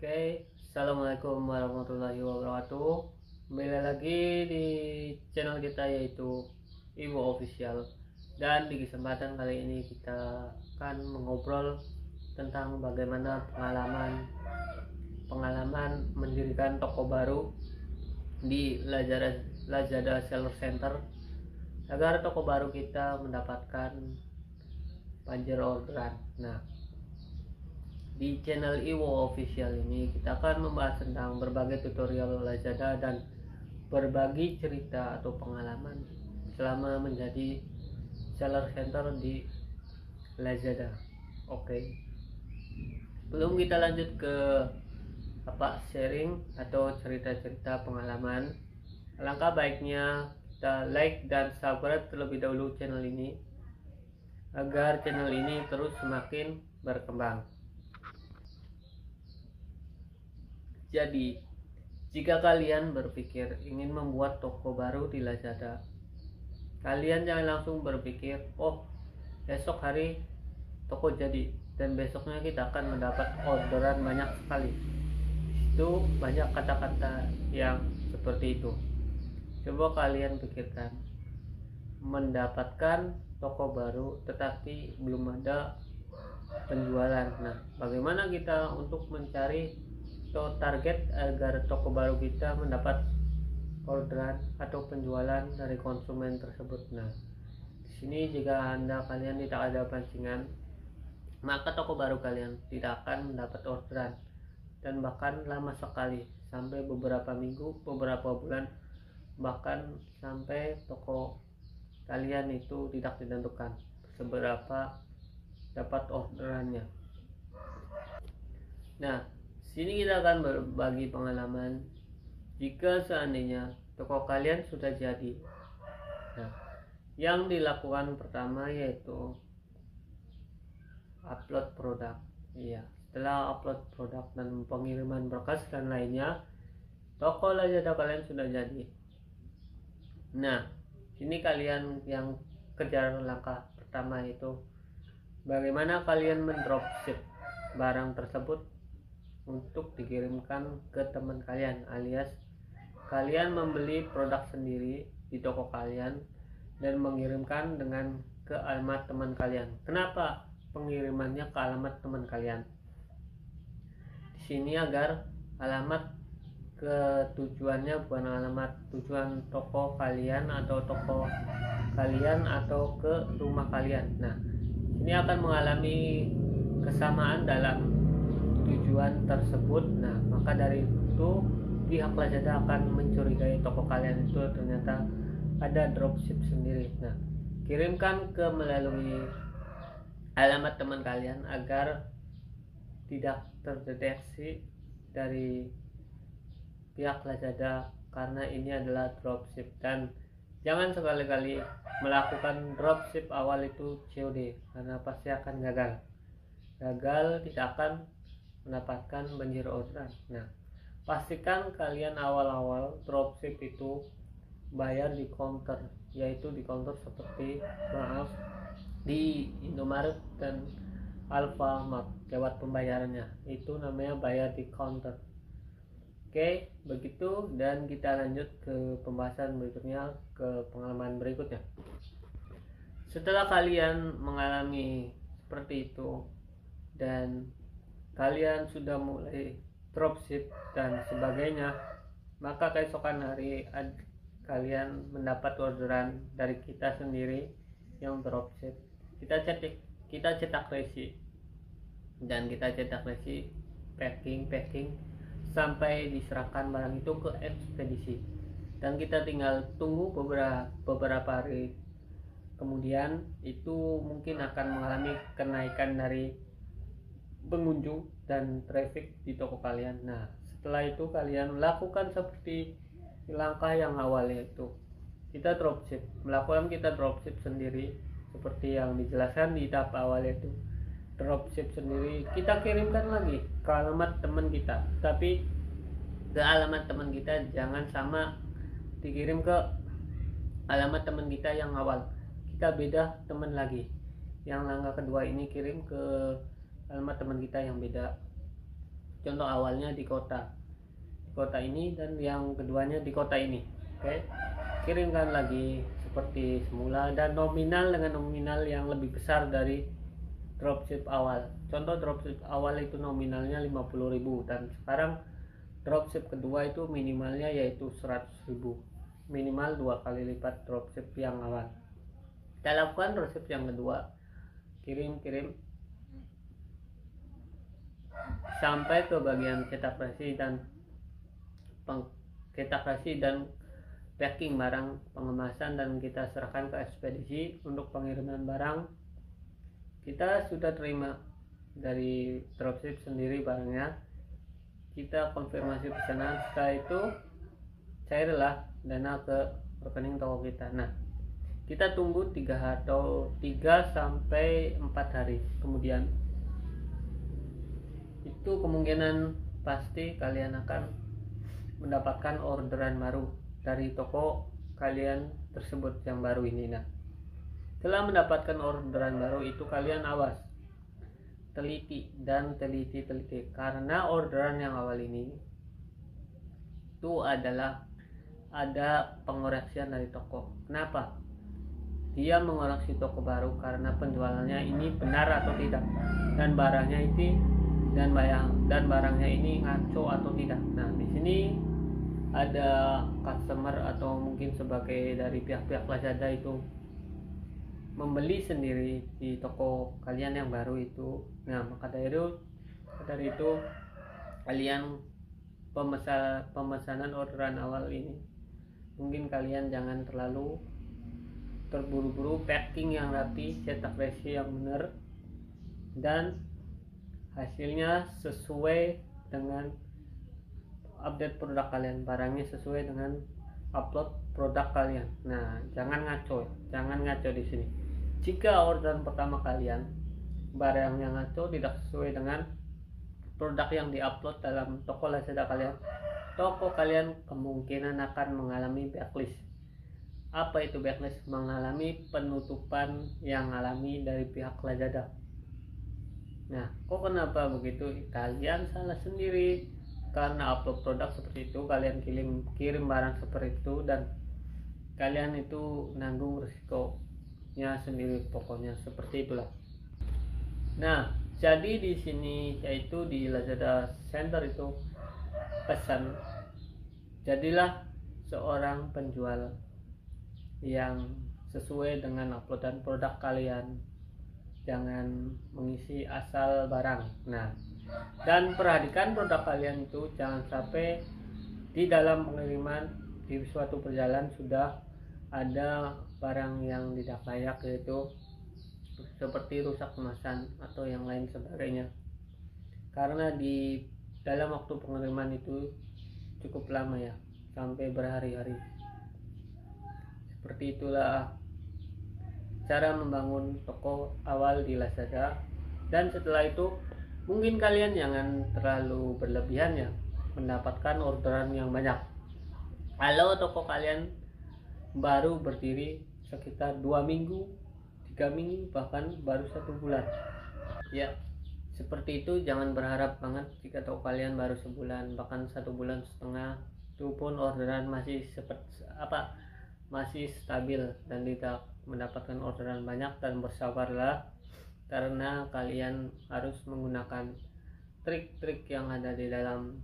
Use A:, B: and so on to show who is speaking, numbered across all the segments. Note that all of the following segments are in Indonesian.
A: Oke, assalamualaikum warahmatullahi wabarakatuh. Kembali lagi di channel kita yaitu Iwo Official. Dan di kesempatan kali ini kita akan mengobrol tentang bagaimana pengalaman mendirikan toko baru di Lazada Seller Center agar toko baru kita mendapatkan banjir orderan. Nah, di channel Iwo Official ini kita akan membahas tentang berbagai tutorial Lazada dan berbagi cerita atau pengalaman selama menjadi seller center di Lazada. Oke. Belum kita lanjut ke sharing atau cerita-cerita pengalaman, alangkah baiknya kita like dan subscribe terlebih dahulu channel ini agar channel ini terus semakin berkembang. Jadi, jika kalian berpikir ingin membuat toko baru di Lazada, kalian jangan langsung berpikir, oh esok hari toko jadi dan besoknya kita akan mendapat orderan banyak sekali. Itu banyak kata-kata yang seperti itu. Coba kalian pikirkan, mendapatkan toko baru tetapi belum ada penjualan. Nah, bagaimana kita untuk mencari atau target agar toko baru kita mendapat orderan atau penjualan dari konsumen tersebut? Nah, di sini jika kalian tidak ada pancingan, maka toko baru kalian tidak akan mendapat orderan dan bahkan lama sekali, sampai beberapa minggu, beberapa bulan, bahkan sampai toko kalian itu tidak ditentukan seberapa dapat orderannya. Nah, sini kita akan berbagi pengalaman jika seandainya toko kalian sudah jadi. Nah, yang dilakukan pertama yaitu upload produk. Iya, setelah upload produk dan pengiriman berkas dan lainnya, toko Lazada kalian sudah jadi. Nah, sini kalian yang kejar langkah pertama yaitu bagaimana kalian mendropship barang tersebut untuk dikirimkan ke teman kalian, alias kalian membeli produk sendiri di toko kalian dan mengirimkan dengan ke alamat teman kalian. Kenapa pengirimannya ke alamat teman kalian? Di sini agar alamat ke tujuannya bukan alamat tujuan toko kalian atau toko kalian atau ke rumah kalian. Nah, ini akan mengalami kesamaan dalam tujuan tersebut. Nah, maka dari itu pihak Lazada akan mencurigai toko kalian itu ternyata ada dropship sendiri. Nah, kirimkan ke melalui alamat teman kalian agar tidak terdeteksi dari pihak Lazada karena ini adalah dropship. Dan jangan sekali-kali melakukan dropship awal itu COD karena pasti akan gagal tidak akan mendapatkan banjir orderan. Nah, pastikan kalian awal-awal dropship itu bayar di counter, yaitu di counter seperti di Indomaret dan Alfamart lewat pembayarannya, itu namanya bayar di counter. Oke, begitu, dan kita lanjut ke pembahasan berikutnya, ke pengalaman berikutnya. Setelah kalian mengalami seperti itu dan kalian sudah mulai dropship dan sebagainya, maka keesokan hari kalian mendapat orderan dari kita sendiri yang dropship. Kita cetak resi dan kita cetak resi, packing sampai diserahkan barang itu ke ekspedisi, dan kita tinggal tunggu beberapa hari kemudian itu mungkin akan mengalami kenaikan dari pengunjung dan traffic di toko kalian. Nah, setelah itu kalian lakukan seperti langkah yang awal, yaitu kita dropship sendiri seperti yang dijelaskan di tahap awal, yaitu dropship sendiri. Kita kirimkan lagi ke alamat teman kita, tapi ke alamat teman kita jangan sama dikirim ke alamat teman kita yang awal. Kita beda teman lagi. Yang langkah kedua ini kirim ke alamat teman kita yang beda. contoh awalnya di kota ini, dan yang keduanya di kota ini. Oke, kirimkan lagi seperti semula, dan nominal dengan nominal yang lebih besar dari dropship awal. Contoh dropship awal itu nominalnya 50.000, dan sekarang dropship kedua itu minimalnya yaitu 100.000, minimal 2 kali lipat dropship yang awal. Kita lakukan dropship yang kedua, kirim sampai ke bagian cetak resi dan packing barang, pengemasan, dan kita serahkan ke ekspedisi untuk pengiriman barang. Kita sudah terima dari dropship sendiri barangnya, kita konfirmasi pesanan, setelah itu cairlah dana ke rekening toko kita. Nah, kita tunggu 3 sampai 4 hari kemudian, itu kemungkinan pasti kalian akan mendapatkan orderan baru dari toko kalian tersebut yang baru ini. Nah, setelah mendapatkan orderan baru itu, kalian awas, teliti karena orderan yang awal ini itu adalah ada pengoreksian dari toko. Kenapa? Dia mengoreksi toko baru karena penjualannya ini benar atau tidak, dan barangnya ini ngaco atau tidak. Nah, di sini ada customer atau mungkin sebagai dari pihak-pihak Lazada itu membeli sendiri di toko kalian yang baru itu. Nah, maka dari itu kalian pemesanan orderan awal ini, mungkin kalian jangan terlalu terburu-buru, packing yang rapi, cetak resi yang benar, dan hasilnya sesuai dengan update produk kalian, barangnya sesuai dengan upload produk kalian. Nah, jangan ngaco di sini. Jika orderan pertama kalian barang yang ngaco, tidak sesuai dengan produk yang diupload dalam toko Lazada kalian, toko kalian kemungkinan akan mengalami backlist. Apa itu backlist? Mengalami penutupan yang alami dari pihak Lazada. Nah, kok kenapa begitu? Kalian salah sendiri, karena upload produk seperti itu, kalian kirim barang seperti itu, dan kalian itu nanggung risikonya sendiri, pokoknya seperti itulah. Nah, jadi di sini yaitu di Lazada Center itu pesan, jadilah seorang penjual yang sesuai dengan uploadan produk kalian, jangan mengisi asal barang. Nah, dan perhatikan produk kalian itu jangan sampai di dalam pengiriman di suatu perjalanan sudah ada barang yang tidak layak, yaitu seperti rusak kemasan atau yang lain sebagainya, karena di dalam waktu pengiriman itu cukup lama ya, sampai berhari-hari. Seperti itulah cara membangun toko awal di Lazada. Dan setelah itu mungkin kalian jangan terlalu berlebihan ya mendapatkan orderan yang banyak. Kalau toko kalian baru berdiri sekitar 2 minggu, 3 minggu, bahkan baru 1 bulan ya, seperti itu jangan berharap banget. Jika toko kalian baru sebulan, bahkan 1 bulan setengah, itu pun orderan masih masih stabil dan tidak mendapatkan orderan banyak, dan bersabarlah, karena kalian harus menggunakan trik-trik yang ada di dalam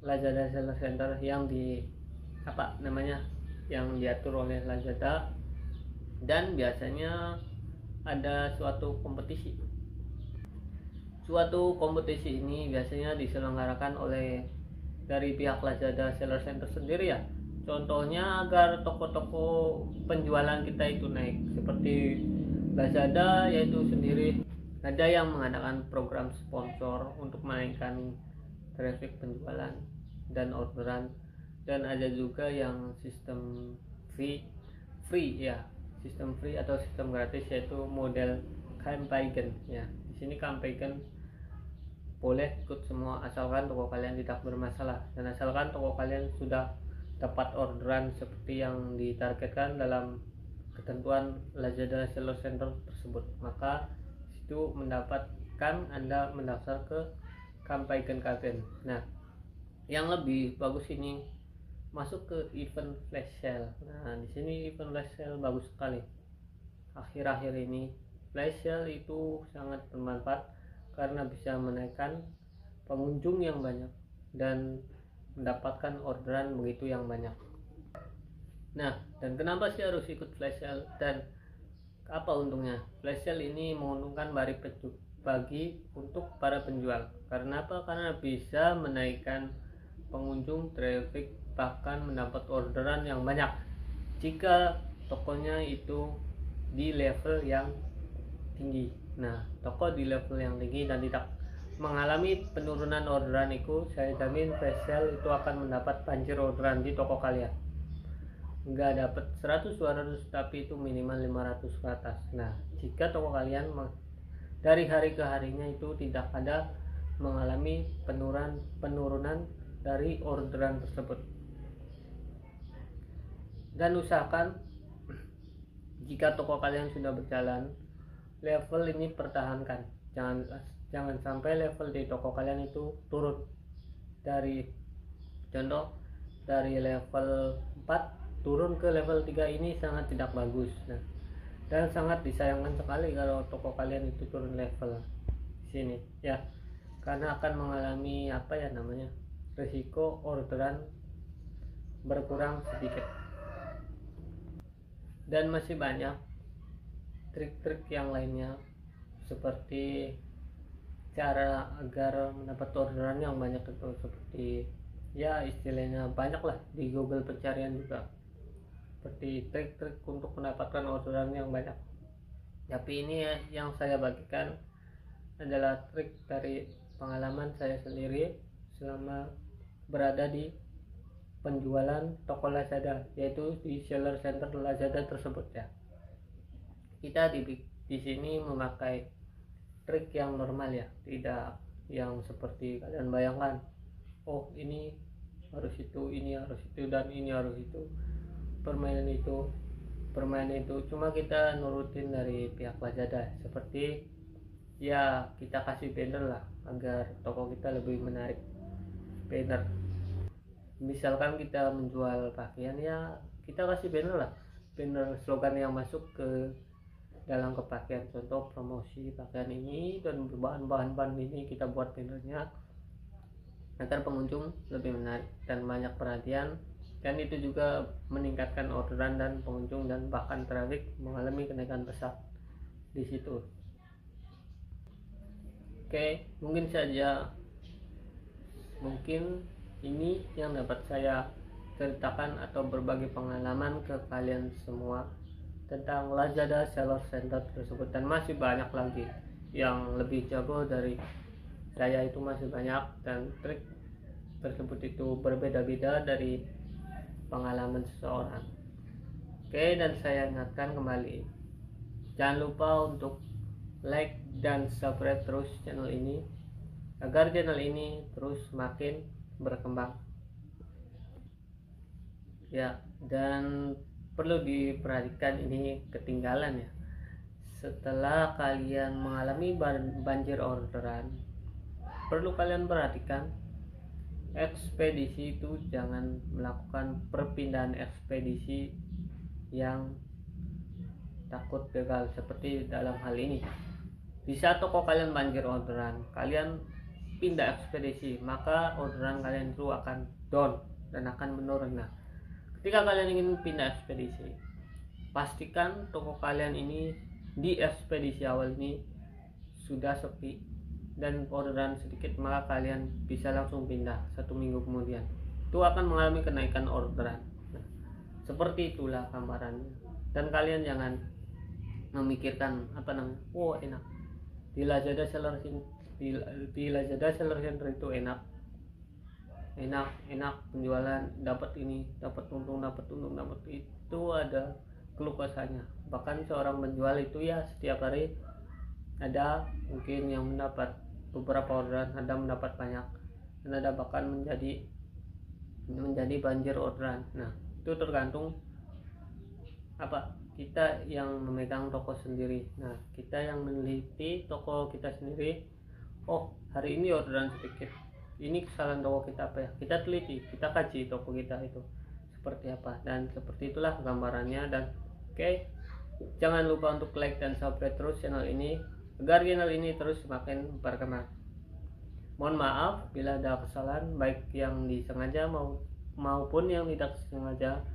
A: Lazada Seller Center yang yang diatur oleh Lazada. Dan biasanya ada suatu kompetisi ini biasanya diselenggarakan oleh dari pihak Lazada Seller Center sendiri ya. Contohnya agar toko-toko penjualan kita itu naik, seperti Lazada yaitu sendiri ada yang mengadakan program sponsor untuk menaikkan traffic penjualan dan orderan, dan ada juga yang sistem free ya, sistem free atau sistem gratis, yaitu model campaign ya. Di sini campaign boleh ikut semua asalkan toko kalian tidak bermasalah, dan asalkan toko kalian sudah dapat orderan seperti yang ditargetkan dalam ketentuan Lazada Seller Center tersebut, maka itu Anda mendaftar ke sampaikan kalian. Nah, yang lebih bagus ini masuk ke event flash sale. Nah, di sini event flash sale bagus sekali. Akhir-akhir ini flash sale itu sangat bermanfaat karena bisa menaikkan pengunjung yang banyak dan mendapatkan orderan begitu yang banyak. Nah, dan kenapa sih harus ikut flash sale dan apa untungnya? Flash sale ini menguntungkan bagi untuk para penjual. Karena apa? Karena bisa menaikkan pengunjung, traffic, bahkan mendapat orderan yang banyak jika tokonya itu di level yang tinggi. Nah, toko di level yang tinggi dan tidak mengalami penurunan orderan itu, saya jamin flash sale itu akan mendapat banjir orderan di toko kalian. Nggak dapat 100-200 tapi itu minimal 500 ke atas. Nah, jika toko kalian dari hari ke harinya itu tidak ada mengalami penurunan dari orderan tersebut, dan usahakan jika toko kalian sudah berjalan, level ini pertahankan. Jangan sampai level di toko kalian itu turun dari level 4 turun ke level 3. Ini sangat tidak bagus. Nah, dan sangat disayangkan sekali kalau toko kalian itu turun level di sini ya, karena akan mengalami risiko orderan berkurang sedikit. Dan masih banyak trik-trik yang lainnya seperti cara agar mendapat orderan yang banyak itu, seperti ya istilahnya banyak lah di Google pencarian juga, seperti trik-trik untuk mendapatkan orderan yang banyak. Tapi ini yang saya bagikan adalah trik dari pengalaman saya sendiri selama berada di penjualan toko Lazada, yaitu di seller center Lazada tersebut ya. Kita di sini memakai trik yang normal ya, tidak yang seperti kalian bayangkan, oh ini harus itu, ini harus itu, dan ini harus itu, permainan itu. Cuma kita nurutin dari pihak Lazada, seperti ya kita kasih banner lah agar toko kita lebih menarik. Banner, misalkan kita menjual pakaian ya kita kasih banner slogan yang masuk ke dalam kepakaian, contoh promosi pakaian ini dan bahan-bahan ini, kita buat bannernya agar pengunjung lebih menarik dan banyak perhatian, dan itu juga meningkatkan orderan dan pengunjung dan bahkan traffic mengalami kenaikan pesat di situ. Oke, mungkin ini yang dapat saya ceritakan atau berbagi pengalaman ke kalian semua tentang Lazada Seller Center tersebut, dan masih banyak lagi yang lebih jago dari saya, itu masih banyak, dan trik tersebut itu berbeda-beda dari pengalaman seseorang. Oke, dan saya ingatkan kembali, jangan lupa untuk like dan subscribe terus channel ini agar channel ini terus makin berkembang ya. Dan perlu diperhatikan, ini ketinggalan ya, setelah kalian mengalami banjir orderan, perlu kalian perhatikan ekspedisi itu jangan melakukan perpindahan ekspedisi yang takut gagal seperti dalam hal ini. Di saat toko kalian banjir orderan, kalian pindah ekspedisi, maka orderan kalian itu akan down dan akan menurun. Nah, ketika kalian ingin pindah ekspedisi, pastikan toko kalian ini di ekspedisi awal ini sudah sepi dan orderan sedikit, maka kalian bisa langsung pindah 1 minggu kemudian. Itu akan mengalami kenaikan orderan. Nah, seperti itulah gambarannya. Dan kalian jangan memikirkan oh enak di Lazada Seller Center itu enak penjualan, dapat ini, dapat untung, itu ada keluh kesahnya. Bahkan seorang penjual itu ya setiap hari ada mungkin yang mendapat beberapa orderan, ada mendapat banyak, dan ada bahkan menjadi banjir orderan. Nah, itu tergantung kita yang memegang toko sendiri. Nah, kita yang meneliti toko kita sendiri oh hari ini orderan sedikit, ini kesalahan toko kita apa ya, kita teliti, kita kaji toko kita itu seperti apa, dan seperti itulah gambarannya. Dan oke, jangan lupa untuk like dan subscribe terus channel ini agar channel ini terus semakin berkembang. Mohon maaf bila ada kesalahan baik yang disengaja maupun yang tidak sengaja.